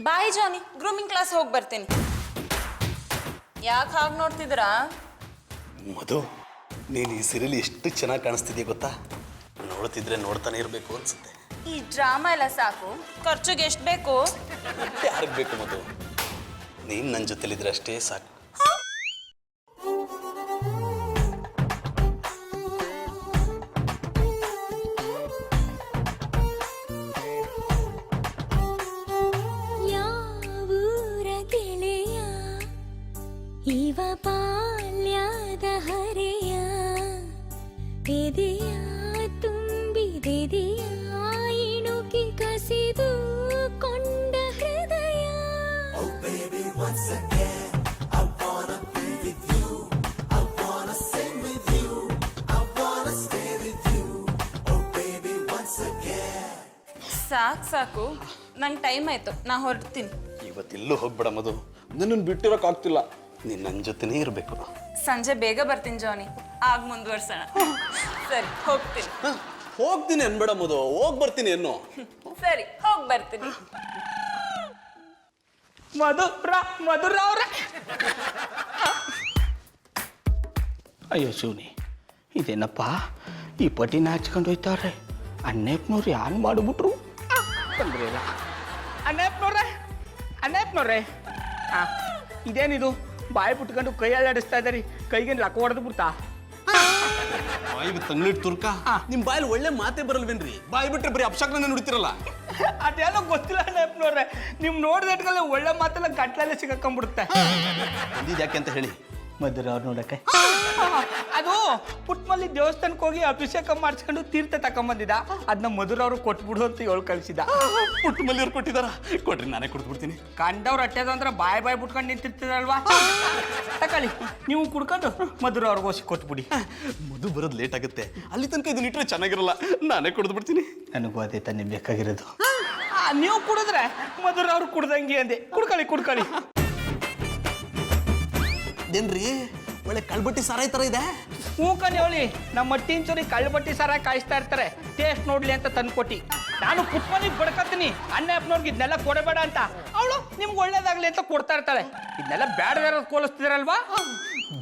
ಬಾಯ್ ಜಾನಿ, grooming class ಹೋಗಿ ಬರ್ತೀನಿ. ಯಾಕೆ ಹಾಗೆ ನೋಡ್ತಿದ್ದೀರಾ? ಮಧು, ನೀನು ಈ ಸೀರೆಯಲ್ಲಿ ಎಷ್ಟು ಚೆನ್ನಾಗಿ ಕಾಣಿಸ್ತಿದ್ಯಾ ಗೊತ್ತಾ? ನೋಡ್ತಿದ್ರೆ ನೋಡ್ತಾನೆ ಇರಬೇಕು ಅನ್ಸುತ್ತೆ. ಈ ಡ್ರಾಮಾ ಎಲ್ಲ ಸಾಕು, ಖರ್ಚಿಗೆ ಎಷ್ಟು ಬೇಕು? ಯಾರಿಗೆ ಬೇಕು ಮಧು? ನೀನು ನನ್ನ ಜೊತೆಲಿದ್ರೆ ಅಷ್ಟೇ ಸಾಕು. ಇವ ಬಾಲ್ಯದ ಹರೆಯ ಎದೆಯ ತುಂಬಿದೆದೆಯ ಇಣುಕಿ ಕಸಿದು ಕೊಂಡ ಹೃದಯ. ಸಾಕು ಸಾಕು, ನಂಗೆ ಟೈಮ್ ಆಯ್ತು, ನಾ ಹೊರಡ್ತೀನಿ. ಇವತ್ತೆಲ್ಲೂ ಹೋಗ್ಬೇಡ ಮಧು, ನನ್ನನ್ನು ಬಿಟ್ಟಿರೋಕ್ಕಾಗ್ತಿಲ್ಲ. ನೀನು ನನ್ನ ಜೊತೆನೇ ಇರಬೇಕು. ಸಂಜೆ ಬೇಗ ಬರ್ತೀನಿ ಜಾನಿ, ಆಗ ಮುಂದುವರ್ಸೋಣ. ಸರಿ, ಹೋಗ್ತೀನಿ. ಹೋಗ್ತೀನಿ ಅನ್ಬೇಡ ಮಧು, ಹೋಗಿ ಬರ್ತೀನಿ ಅನ್ನೋ. ಸರಿ, ಹೋಗಿ ಬರ್ತೀನಿ. ಮಧುರವ್ರ ಅಯ್ಯೋ ಶಿವನಿ, ಇದೇನಪ್ಪ ಈ ಪಟಿನ ಹಚ್ಕೊಂಡು ಹೋಯ್ತಾವ್ರೆ. ಅಣ್ಣಪ್ಪನವ್ರು ಯಾನ್ ಮಾಡಿಬಿಟ್ರು ತೊಂದ್ರೆ ಇಲ್ಲ. ಅಣ್ಣಪ್ಪನವ್ರೆ ಹಾಂ, ಇದೇನಿದು ಬಾಯಿ ಬಿಟ್ಕೊಂಡು ಕೈ ಅಲ್ಲಾಡಿಸ್ತಾ ಇದ್ದಾರಿ? ಕೈಗೇನು ಲಕ್ಕ ಹೊಡೆದು ಬಿಡ್ತಾ? ಬಾಯಿಗೆ ತಂಗ್ಲಿಟ್ಟು ತುರ್ಕ, ನಿಮ್ಮ ಬಾಯಲ್ಲಿ ಒಳ್ಳೆ ಮಾತೇ ಬರಲ್ವೇನ್ರಿ? ಬಾಯಿ ಬಿಟ್ರೆ ಬರೀ ಅಪ್ಶಕ್ನ ನುಡಿತಿರಲ್ಲ. ಅದೇನೋ ಗೊತ್ತಿಲ್ಲ ಅಣ್ಣಪ್ಪನವ್ರೆ, ನಿಮ್ ನೋಡಿದ ಒಳ್ಳೆ ಮಾತೆಲ್ಲ ಗಟ್ಲಲ್ಲೇ ಸಿಗಾಕೊಂಡ್ಬಿಡುತ್ತೆ. ಬಂದಿದ್ದು ಯಾಕೆ ಅಂತ ಹೇಳಿ. ಮಧುರ ಅವ್ರು ನೋಡಕ್ಕೆ ಅದು ಪುಟ್ಮಲ್ಲಿ ದೇವಸ್ಥಾನಕ್ಕೆ ಹೋಗಿ ಅಭಿಷೇಕ ಮಾಡಿಸ್ಕೊಂಡು ತೀರ್ಥ ತಕೊಂಬಂದಿದ್ದ. ಅದನ್ನ ಮಧುರ ಅವರು ಕೊಟ್ಬಿಡು ಅಂತ ಹೇಳಿ ಕಳಿಸಿದ. ಪುಟ್ಟಮಲ್ಲಿ ಅವ್ರು ಕೊಟ್ಟಿದಾರ? ಕೊಡ್ರಿ, ನಾನೇ ಕೊಡ್ಬಿಡ್ತೀನಿ. ಕಂಡವ್ರು ಅಟ್ಟೆದು ಅಂದ್ರೆ ಬಾಯಿ ಬಿಟ್ಕೊಂಡು ನಿಂತಿರ್ತಿರಲ್ವಾ? ತಕೊಳ್ಳಿ, ನೀವು ಕುಡ್ಕೊಂಡು ಮಧುರ ಅವ್ರಿಗೆ ಹೋಗಿ ಕೊಟ್ಬಿಡಿ. ಮಧು ಬರೋದು ಲೇಟ್ ಆಗುತ್ತೆ, ಅಲ್ಲಿ ತನಕ ಇದನ್ನ ಇಟ್ಟರೆ ಚೆನ್ನಾಗಿರಲ್ಲ. ನಾನೇ ಕೊಡ್ಬಿಡ್ತೀನಿ. ನನಗೂ ಅದೇ ತಾನೇ ಬೇಕಾಗಿರೋದು. ನೀವು ಕುಡಿದ್ರೆ ಮಧುರ ಅವ್ರು ಕುಡ್ದಂಗೆ ಅಂದೆ. ಕುಡ್ಕೊಳ್ಳಿ. ಏನ್ರಿ ಒಳ್ಳೆ ಕಳ್ಬಟ್ಟಿ ಸಾರಾಯಿ ತರ ಇದೆ? ಮೂಕನೆ ಹೇಳಿ, ನಮ್ಮ ಮಟ್ಟಿಂಚೂರಿ ಕಳ್ಬಟ್ಟಿ ಸಾರ ಕಾಯಿಸ್ತಾ ಇರ್ತಾರೆ, ಟೇಸ್ಟ್ ನೋಡ್ಲಿ ಅಂತ ತಂದ್ಕೊಟ್ಟಿ. ನಾನು ಪುಟ್ಮನಿಗೆ ಬಡ್ಕತ್ತೀನಿ ಅಣ್ಣಪ್ಪನವ್ರಿಗೆ ಇದನ್ನೆಲ್ಲ ಕೊಡಬೇಡ ಅಂತ. ಅವಳು ನಿಮ್ಗೆ ಒಳ್ಳೇದಾಗ್ಲಿ ಅಂತ ಕೊಡ್ತಾ ಇರ್ತಾಳೆ. ಇದನ್ನೆಲ್ಲ ಬೇಡ ಕೋಲಿಸ್ತಿದಾರಲ್ವಾ?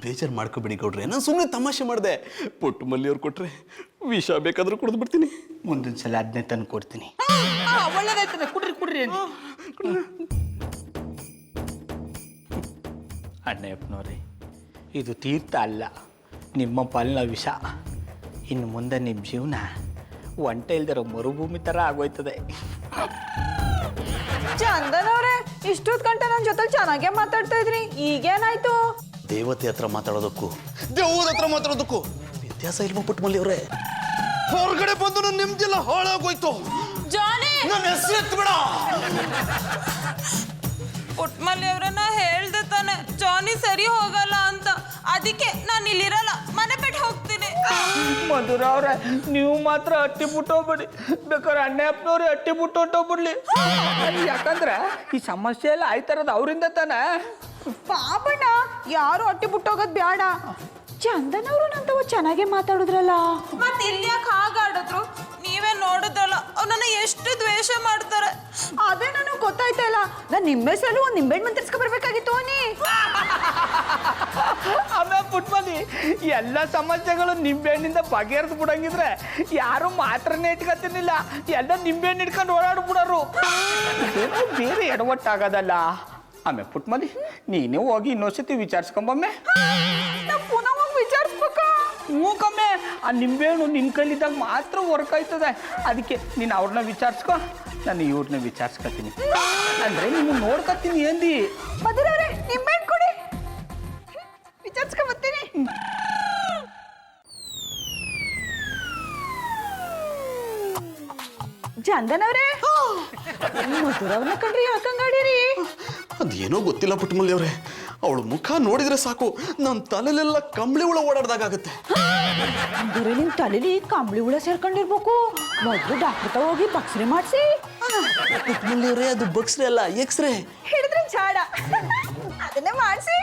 ಬೇಜಾರು ಮಾಡ್ಕೋಬೇಡಿ ಗೌಡ್ರೆ, ನಾನು ಸುಮ್ಮನೆ ತಮಾಷೆ ಮಾಡಿದೆ. ಪುಟ್ಟಮಲ್ಲಿ ಅವ್ರು ಕೊಟ್ರೆ ವಿಷ ಬೇಕಾದ್ರೂ ಕುಡಿದು ಬಿಡ್ತೀನಿ. ಮುಂದಿನ ಸಲ ಅದನ್ನೇ ತಂದು ಕೊಡ್ತೀನಿ. ಒಳ್ಳೇದಾಯ್ತದೆ, ಕುಡ್ರಿ ಅಂತ. ಅಣ್ಣಪ್ಪನವ್ರಿ, ಇದು ತೀರ್ಥ ಅಲ್ಲ, ನಿಮ್ಮ ಪಾಲಿನ ವಿಷ. ಇನ್ನು ಮುಂದೆ ನಿಮ್ಮ ಜೀವನ ಒಂಟೆ ಇಲ್ದಿರೋ ಮರುಭೂಮಿ ಥರ ಆಗೋಯ್ತದೆ. ಚಂದನ್ ಅವ್ರೆ, ಇಷ್ಟೊತ್ತು ಗಂಟೆ ನನ್ನ ಜೊತೆ ಚೆನ್ನಾಗೇ ಮಾತಾಡ್ತಾ ಇದ್ರಿ, ಈಗೇನಾಯ್ತು? ದೇವತೆ ಹತ್ರ ಮಾತಾಡೋದಕ್ಕೂ ದೇವದ ಹತ್ರ ಮಾತಾಡೋದಕ್ಕೂ ವ್ಯತ್ಯಾಸ ಇಲ್ವಾ ಪುಟ್ಟಮಲ್ಲಿ ಅವರೇ? ಹೊರಗಡೆ ಬಂದು ನನ್ನ ನಿಮ್ದೆಲ್ಲ ಹಾಳಾಗೋಯ್ತು. ಜಾನಿ, ನನ್ನ ಹೆಸರು ಎತ್ಬೇಡ. ಪುಟ್ಮಲ್ಲಿ ಅವ್ರನ್ನ ಹೇಳ್ದೆ ತಾನೆ ಜಾನಿ ಸರಿ ಹೋಗಲ್ಲ ಅಂತ. ಅದಕ್ಕೆ ನಾನು ಇಲ್ಲಿರಲ್ಲ, ಮನೆ ಬಿಟ್ಟು ಹೋಗ್ತೀನಿ. ಮಧುರ ಅವ್ರೆ, ನೀವು ಮಾತ್ರ ಅಟ್ಟಿ ಬಿಟ್ಟೋಗ್ಬಿಡಿ. ಬೇಕಾದ್ರೆ ಅಣ್ಣಪ್ಪನವ್ರೆ ಅಟ್ಟಿ ಬಿಟ್ಟು ಹೊಟ್ಟೋಗ್ಬಿಡ್ಲಿ. ಯಾಕಂದ್ರೆ ಈ ಸಮಸ್ಯೆ ಎಲ್ಲ ಆಯ್ತಾರದು ಅವರಿಂದ ತಾನೆ. ಪಾಪಣ್ಣ, ಯಾರು ಅಟ್ಟಿ ಬಿಟ್ಟೋಗೋದು ಬೇಡ. ಚಂದನ್ ಅವರು ನಂತವ ಚೆನ್ನಾಗೇ ಮಾತಾಡಿದ್ರಲ್ಲ. ಮತ್ತೆ ಇಲ್ಲಿ ಯಾಕೆ ಹಾಗಾಡಿದ್ರು? ನೀವೇ ನೋಡಿದ್ರಲ್ಲ, ಅವ್ರನ್ನ ಎಷ್ಟು ದ್ವೇಷ ಮಾಡ್ತಾರೆ. ಅದೇ ನನಗೆ ಗೊತ್ತಾಯ್ತಾ ಇಲ್ಲ. ನಾನು ನಿಂಬೆ ಸಲು ಒಂದು ನಿಂಬೆಹಣ್ಣು ಮಂತ್ರಿಸ್ಕೊ ಬರ್ಬೇಕಾಗಿತ್ತು ನೀ. ಆಮೇಲೆ ಪುಟ್ಮಲ್ಲಿ ಎಲ್ಲ ಸಮಸ್ಯೆಗಳು ನಿಂಬೆಹಣ್ಣಿಂದ ಬಗೆಹರಿದು ಬಿಡಂಗಿದ್ರೆ ಯಾರು ಮಾತ್ರನೇ ಇಟ್ಕೊತೀನಿಲ್ಲ, ಎಲ್ಲ ನಿಂಬೆಹಣ್ಣು ಇಟ್ಕೊಂಡು ಓಡಾಡ್ಬಿಡೋರು. ಬೇರೆ ಎಡವಟ್ಟಾಗೋದಲ್ಲ. ಆಮೇಲೆ ಪುಟ್ಮಲ್ಲಿ ನೀನೇ ಹೋಗಿ ಇನ್ನೊಂದ್ಸತಿ ವಿಚಾರಿಸ್ಕೊಂಬಮ್ಮೆ. ಪುನಃ ಹೋಗಿ ವಿಚಾರಿಸ್ಬೇಕಾ? ಮೂಕಮ್ಮೆ, ಆ ನಿಂಬೆಹಣ್ಣು ನಿನ್ನ ಕೈಲಿದ್ದಾಗ ಮಾತ್ರ ವರ್ಕ್ ಆಯ್ತದೆ. ಅದಕ್ಕೆ ನೀನು ಅವ್ರನ್ನ ವಿಚಾರಿಸ್ಕೊ, ನಾನು ಇವ್ರನ್ನ ವಿಚಾರಿಸ್ಕೊತೀನಿ. ಅಂದರೆ ನೀವು ನೋಡ್ಕೊತೀನಿ ಎಂದಿ. ಮಧುರವ್ರೆ, ನಿಂಬೆಹಣ್ಣು ಕೊಡಿ, ವಿಚಾರಿಸ್ಕೊ ಬರ್ತೀನಿ. ಚಂದನ್ ಅವ್ರೆ, ಮಧುರವ್ರನ್ನ ಕಂಡ್ರಿ ಯಾಕಂಗಾಡಿರಿ? ಅದೇನೋ ಗೊತ್ತಿಲ್ಲ ಪುಟ್ಟಮಲ್ಲಿ ಅವರೇ, ಅವಳು ಮುಖ ನೋಡಿದ್ರೆ ಸಾಕು ನನ್ನ ತಲೆಲೆಲ್ಲ ಕಂಬಳಿ ಹುಳ ಓಡಾಡ್ದಾಗತ್ತೆ. ಅಂದ್ರೆ ನಿಮ್ ತಲೆಲಿ ಕಂಬಳಿ ಹುಳ ಸೇರ್ಕೊಂಡಿರ್ಬೇಕು. ಮೊದಲು ಡಾಕ್ಟರ್ ಹೋಗಿ ಬಕ್ಸ್ರೆ ಮಾಡಿಸಿ. ಪುಟ್ಟಮಲ್ಲಿ ಅವರೇ, ಅದು ಬಕ್ಸ್ರೆ ಅಲ್ಲ, ಎಕ್ಸ್ರೇ. ಹಿಡಿದ್ರೆ ಚಾಡ ಅದನ್ನೇ ಮಾಡಿಸಿ.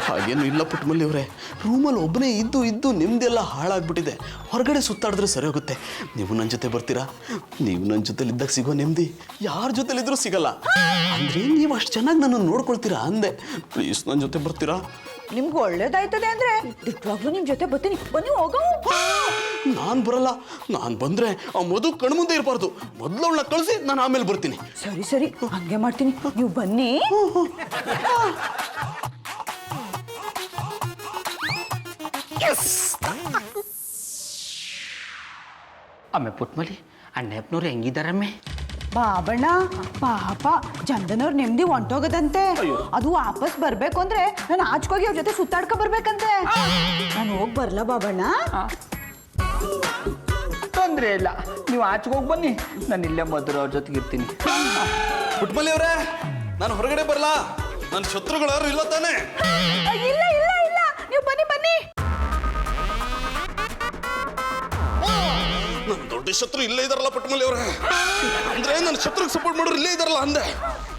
ಹಾಗೇನು ಇಲ್ಲ ಪುಟ್ಟಮಲ್ಲಿ ಅವರೇ, ರೂಮಲ್ಲಿ ಒಬ್ಬನೇ ಇದ್ದು ನಿಮ್ದೆಲ್ಲ ಹಾಳಾಗ್ಬಿಟ್ಟಿದೆ. ಹೊರಗಡೆ ಸುತ್ತಾಡಿದ್ರೆ ಸರಿ ಹೋಗುತ್ತೆ. ನೀವು ನನ್ನ ಜೊತೆ ಬರ್ತೀರಾ? ನೀವು ನನ್ನ ಜೊತೆಲಿದ್ದಾಗ ಸಿಗೋ ನೆಮ್ಮದಿ ಯಾರ ಜೊತೆಲಿದ್ರೂ ಸಿಗಲ್ಲ. ಅಂದ್ರೆ ನೀವು ಅಷ್ಟು ಚೆನ್ನಾಗಿ ನನ್ನನ್ನು ನೋಡ್ಕೊಳ್ತೀರಾ ಅಂದೆ. ಪ್ಲೀಸ್ ನನ್ನ ಜೊತೆ ಬರ್ತೀರಾ? ನಿಮ್ಗೆ ಒಳ್ಳೇದಾಯ್ತದೆ ಅಂದ್ರೆ ನಿಜವಾಗ್ಲೂ ನಿಮ್ ಜೊತೆ ಬರ್ತೀನಿ. ಬನ್ನಿ ಹೋಗೋ. ನಾನು ಬರಲ್ಲ. ನಾನು ಬಂದ್ರೆ ಆ ಮಧು ಕಣ್ಮುಂದೆ ಇರಬಾರ್ದು. ಮೊದಲು ಅವಳನ್ನ ಕಳಿಸಿ, ನಾನು ಆಮೇಲೆ ಬರ್ತೀನಿ. ಸರಿ ಸರಿ, ಹಂಗೆ ಮಾಡ್ತೀನಿ. ನೀವು ಬನ್ನಿ. ಅಮ್ಮೆ ಪುಟ್ಮಲಿ ಅಣ್ಣಪ್ಪನವ್ರು ಹೆಂಗಿದಾರಮ್ಮೆ? ಬಾಬಣ್ಣ ಪಾಪ ಚಂದನವ್ರ ನೆಮ್ಮದಿ ಹೊಂಟೋಗದಂತೆ. ಅದು ವಾಪಸ್ ಬರ್ಬೇಕು ಅಂದ್ರೆ ನಾನು ಆಚ್ಕೋಗಿ ಅವ್ರ ಜೊತೆ ಸುತ್ತಾಡ್ಕೊ ಬರ್ಬೇಕಂತೆ. ನಾನು ಹೋಗಿ ಬರ್ಲಾ ಬಾಬಣ್ಣ? ತೊಂದ್ರೆ ಇಲ್ಲ, ನೀವು ಆಚೆಗೆ ಹೋಗಿ ಬನ್ನಿ, ನಾನು ಇಲ್ಲೇ ಮಧುರ ಅವ್ರ ಜೊತೆಗೆ ಇರ್ತೀನಿ. ಪುಟ್ಟಮಲ್ಲಿ ಅವರೇ, ನಾನು ಹೊರಗಡೆ ಬರಲ್ಲ. ನನ್ನ ಶತ್ರುಗಳು ಯಾರು ಇಲ್ಲ ತಾನೆ? ಇಲ್ಲ ಇಲ್ಲ ಇಲ್ಲ, ನೀವು ಬನ್ನಿ ಬನ್ನಿ. ನನ್ನ ದೊಡ್ಡ ಶತ್ರು ಇಲ್ಲೇ ಇದಾರಲ್ಲ ಪುಟ್ಟಮಲ್ಲಿ ಅವರೇ. ಅಂದ್ರೆ ನನ್ನ ಶತ್ರುಗೆ ಸಪೋರ್ಟ್ ಮಾಡೋರು ಇಲ್ಲೇ ಇದಾರಲ್ಲ ಅಂದೆ.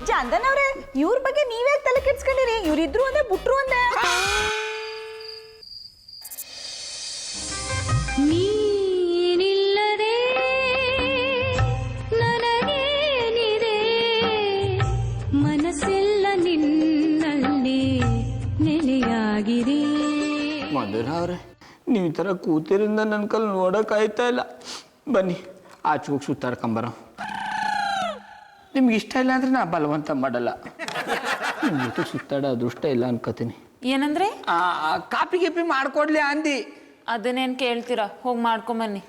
ಚಂದನ್ ಅವ್ರೆ, ಇವ್ರ ಬಗ್ಗೆ ನೀವೇ ತಲೆ ಕೆಡ್ಸ್ಕೊಂಡಿರಿ. ಇವ್ರಿದ್ರು ಅಂದೆ ಬಿಟ್ರು ಅಂದೆ. ನೀನಿಲ್ಲದೆ ನನಗೇನಿದೆ, ಮನಸ್ಸೆಲ್ಲ ನಿನ್ನಲ್ಲಿ ನೆಲೆಯಾಗಿದೆ. ಮಧುರ ಅವ್ರೆ, ನೀವು ಈ ಥರ ಕೂತಿರಿಂದ ನನ್ನ ಕಲ್ ನೋಡೋಕ್ಕಾಯ್ತಾ ಇಲ್ಲ. ಬನ್ನಿ ಆಚೆ ಹೋಗಿ ಸುತ್ತಾಡ್ಕೊಂಬರ. ನಿಮ್ಗೆ ಇಷ್ಟ ಇಲ್ಲ ಅಂದರೆ ನಾ ಬಲವಂತ ಮಾಡಲ್ಲ. ನಿಮ್ಮ ಜೊತೆ ಸುತ್ತಾಡೋ ಅದೃಷ್ಟ ಇಲ್ಲ ಅನ್ಕೋತೀನಿ. ಏನಂದ್ರೆ? ಕಾಪಿ ಗೀಪಿ ಮಾಡ್ಕೊಡ್ಲಿ ಅಂದಿ. ಅದನ್ನೇನು ಕೇಳ್ತೀರಾ? ಹೋಗಿ ಮಾಡ್ಕೊಂಬನ್ನಿ.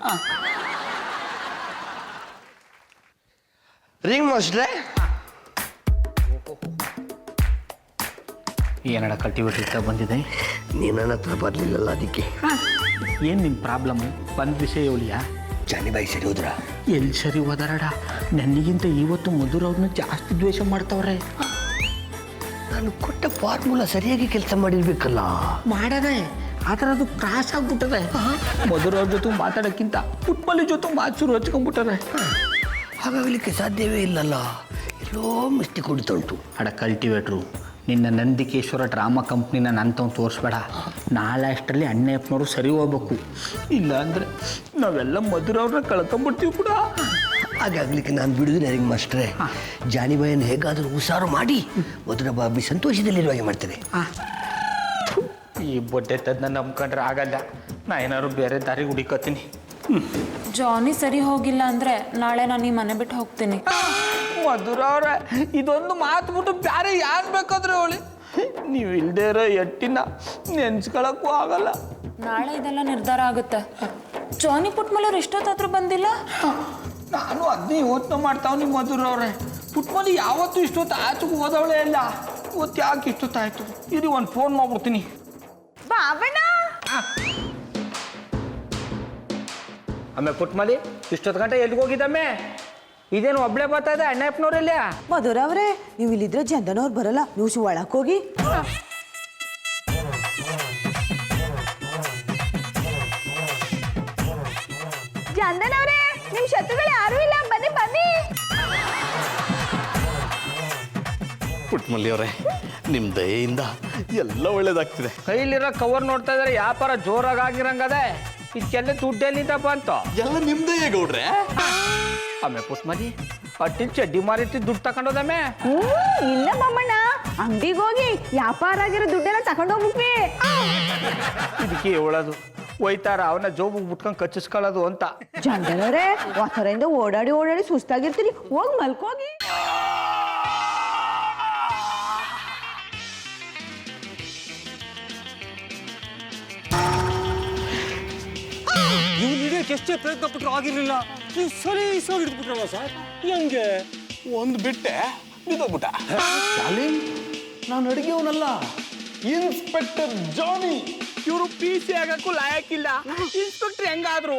ರಿಂಗ್ ಮಾಸ್ಟ್ರೆ, ಏನಡ ಕಲ್ಟಿವೇಟರ್ ಇತ್ತ ಬಂದಿದೆ? ನೀನು ನನ್ನ ಹತ್ರ ಬರಲಿಲ್ಲಲ್ಲ, ಅದಕ್ಕೆ. ಏನು ನಿಮ್ಮ ಪ್ರಾಬ್ಲಮ್ಮು? ಬಂದ ವಿಷಯ ಹೇಳಿಯಾ? ಜಾನಿ ಬಾಯಿ ಸರಿ ಹೋದ್ರ? ಎಲ್ಲಿ ಸರಿ ಹೋದಾರಡ? ನನಗಿಂತ ಇವತ್ತು ಮಧುರ ಅವ್ರನ್ನ ಜಾಸ್ತಿ ದ್ವೇಷ ಮಾಡ್ತಾವ್ರೆ. ನಾನು ಕೊಟ್ಟ ಫಾರ್ಮುಲಾ ಸರಿಯಾಗಿ ಕೆಲಸ ಮಾಡಿರ್ಬೇಕಲ್ಲ. ಮಾಡದೆ ಆದ್ರೆ ಅದು ಕ್ರಾಸ್ ಆಗ್ಬಿಟ್ಟದೆ. ಮಧುರ ಅವ್ರ ಜೊತೆ ಮಾತಾಡೋಕ್ಕಿಂತ ಪುಟ್ಮಲ್ಲಿ ಜೊತೆ ಮಾತು ಹಚ್ಕೊಂಡ್ಬಿಟ್ಟರೆ. ಹಾಗಾಗಲಿಕ್ಕೆ ಸಾಧ್ಯವೇ ಇಲ್ಲಲ್ಲ. ಎಲ್ಲೋ ಮಿಸ್ಟೇಕ್ ಹೊಡಿತುಂಟು. ಅಡ ಕಲ್ಟಿವೇಟ್ರು, ನಿನ್ನ ನಂದಿಕೇಶ್ವರ ಡ್ರಾಮಾ ಕಂಪ್ನಿನ ನಂತವ್ ತೋರಿಸ್ಬೇಡ. ನಾಳೆ ಅಷ್ಟರಲ್ಲಿ ಅಣ್ಣಪ್ಪನವರು ಸರಿ ಹೋಗ್ಬೇಕು. ಇಲ್ಲ ಅಂದರೆ ನಾವೆಲ್ಲ ಮಧುರ ಅವ್ರನ್ನ ಕಳ್ಕೊಂಡ್ಬಿಡ್ತೀವಿ ಕೂಡ. ಹಾಗಾಗ್ಲಿಕ್ಕೆ ನಾನು ಬಿಡುದಿಲ್ಲ ರಿಂಗ್ ಮಾಸ್ಟ್ರೆ. ಜಾನಿ ಬಾಯನ್ನು ಹೇಗಾದರೂ ಉಸಾರು ಮಾಡಿ ಮಧುರ ಬಾಬಿ ಸಂತೋಷದಲ್ಲಿರುವ ಹಾಗೆ ಮಾಡ್ತೇನೆ. ಈ ಬೊಡ್ಡೆ ತದನ್ನ ನಂಬ್ಕೊಂಡ್ರೆ ಆಗಲ್ಲ. ನಾ ಏನಾದ್ರು ಬೇರೆ ದಾರಿ ಹುಡುಕತ್ತೀನಿ. ಜಾನಿ ಸರಿ ಹೋಗಿಲ್ಲ ಅಂದ್ರೆ ನಾಳೆ ನಾನು ಈ ಮನೆ ಬಿಟ್ಟು ಹೋಗ್ತೀನಿ. ಮಧುರ ಅವ್ರೆ, ಇದೊಂದು ಮಾತು ಬಿಟ್ಟು ಬೇರೆ ಯಾರು ಬೇಕಾದ್ರೆ ಹೇಳಿ, ನೀವು ಇಲ್ಲದೆ ಇರೋ ಎಟ್ಟಿನ ನೆನ್ಸ್ಕೊಳಕ್ಕೂ ಆಗಲ್ಲ. ನಾಳೆ ಇದೆಲ್ಲ ನಿರ್ಧಾರ ಆಗುತ್ತೆ. ಜಾನಿ ಪುಟ್ಮಲವ್ರು ಇಷ್ಟೊತ್ತಾದ್ರೂ ಬಂದಿಲ್ಲ. ನಾನು ಅದನ್ನೇ ಯೋಚನೆ ಮಾಡ್ತಾವ್ನಿ ಮಧುರ ಅವ್ರೆ. ಪುಟ್ಮಲಿ ಯಾವತ್ತೂ ಇಷ್ಟೊತ್ತು ಆಚೆಗೆ ಹೋದವಳೇ ಇಲ್ಲ. ಇವತ್ತು ಯಾಕೆ ಇಷ್ಟೊತ್ತಾಯ್ತು? ಇದು ಒಂದು ಫೋನ್ ಮಾಡ್ಬಿಡ್ತೀನಿ. ಬಾಬಣ್ಣ, ಆಮೇಲೆ ಪುಟ್ಮಲಿ ಇಷ್ಟೊತ್ತು ಗಂಟೆ ಎಲ್ಲಿಗೆ ಹೋಗಿದ್ದಮ್ಮೆ? ಇದೇನು ಒಬ್ಳೆ ಬರ್ತಾ ಇದೆ? ಅಣ್ಣಪ್ಪನವ್ರಲ್ಲ? ಮಧುರ ಅವ್ರೆ, ನೀವು ಇಲ್ಲಿದ್ರೆ ಚಂದನ್ ಅವ್ರು ಬರಲ್ಲ. ನೀವು ಒಳಕ್ ಹೋಗಿ. ಚಂದನ್ ಅವ್ರೆ, ನಿಮ್ ಶತ್ರುಗಳು ಯಾರು ಇಲ್ಲ. ಬನ್ನಿ ಬನ್ನಿ. ಪುಟ್ಟಮಲ್ಲಿ ಅವರೇ, ನಿಮ್ಮ ದಯೆಯಿಂದ ಎಲ್ಲ ಒಳ್ಳೇದಾಗ್ತಿದೆ. ಕೈಲಿರೋ ಕವರ್ ನೋಡ್ತಾ ಇದಾರೆ, ವ್ಯಾಪಾರ ಜೋರಾಗಿ ಆಗಿರಂಗದೆ. ಇದಕ್ಕೆಲ್ಲ ದುಡ್ಡೆಲ್ಲಿದ್ದಪ್ಪ ಅಂತ ಎಲ್ಲ ನಿಮ್ದೆಯೇ ಗೌಡ್ರೆ. ಆಮೇಲೆ ಪುಟ್ಮಲಿ ಅಟ್ಟಿನ ಚಡ್ಡಿ ಮಾರಿಟ್ಟು ದುಡ್ಡು ತಗೊಂಡೋದಮ್ಮೆ? ಇಲ್ಲ ಬಾಬಣ್ಣ, ಅಂಗಡಿಗೆ ಹೋಗಿ ವ್ಯಾಪಾರ ಆಗಿರೋ ದುಡ್ಡೆಲ್ಲ ತಗೊಂಡೋಗ್ಬಿಟ್ವಿ. ಇದಕ್ಕೆ ಹೇಳೋದು ಒಯ್ತಾರ ಅವನ ಜೋಬಿಗೆ ಬಿಟ್ಕೊಂಡು ಕಚ್ಚಿಸ್ಕೊಳ್ಳೋದು ಅಂತ. ಚಂದನ್ ಅವ್ರೆ, ಹೊಸರಿಂದ ಓಡಾಡಿ ಓಡಾಡಿ ಸುಸ್ತಾಗಿರ್ತೀರಿ. ಹೋಗಿ ಮಲ್ಕೋಗಿ. ಇವ್ನು ಹಿಡಿಯೋಕೆ ಎಷ್ಟೇ ಪ್ರಯತ್ನ ಪಟ್ಟರು ಆಗಿರ್ಲಿಲ್ಲ. ನೀವು ಸಲೀಸಾಗಿ ಹಿಡಿದ್ಬಿಟ್ರಲ್ಲ ಸರ್, ಹೆಂಗೆ? ಒಂದು ಬಿಟ್ಟೆ ಬಿದ್ದೋಗ್ಬಿಟ್ಟ. ನಾನು ಅಡಿಗೆವನಲ್ಲ, ಇನ್ಸ್ಪೆಕ್ಟರ್ ಜಾನಿ. ಇವರು PC ಆಗಕ್ಕೂ ಲಾಯಕ್ಕಿಲ್ಲ. ಇನ್ಸ್ಪೆಕ್ಟರ್ ಹೆಂಗಾದ್ರು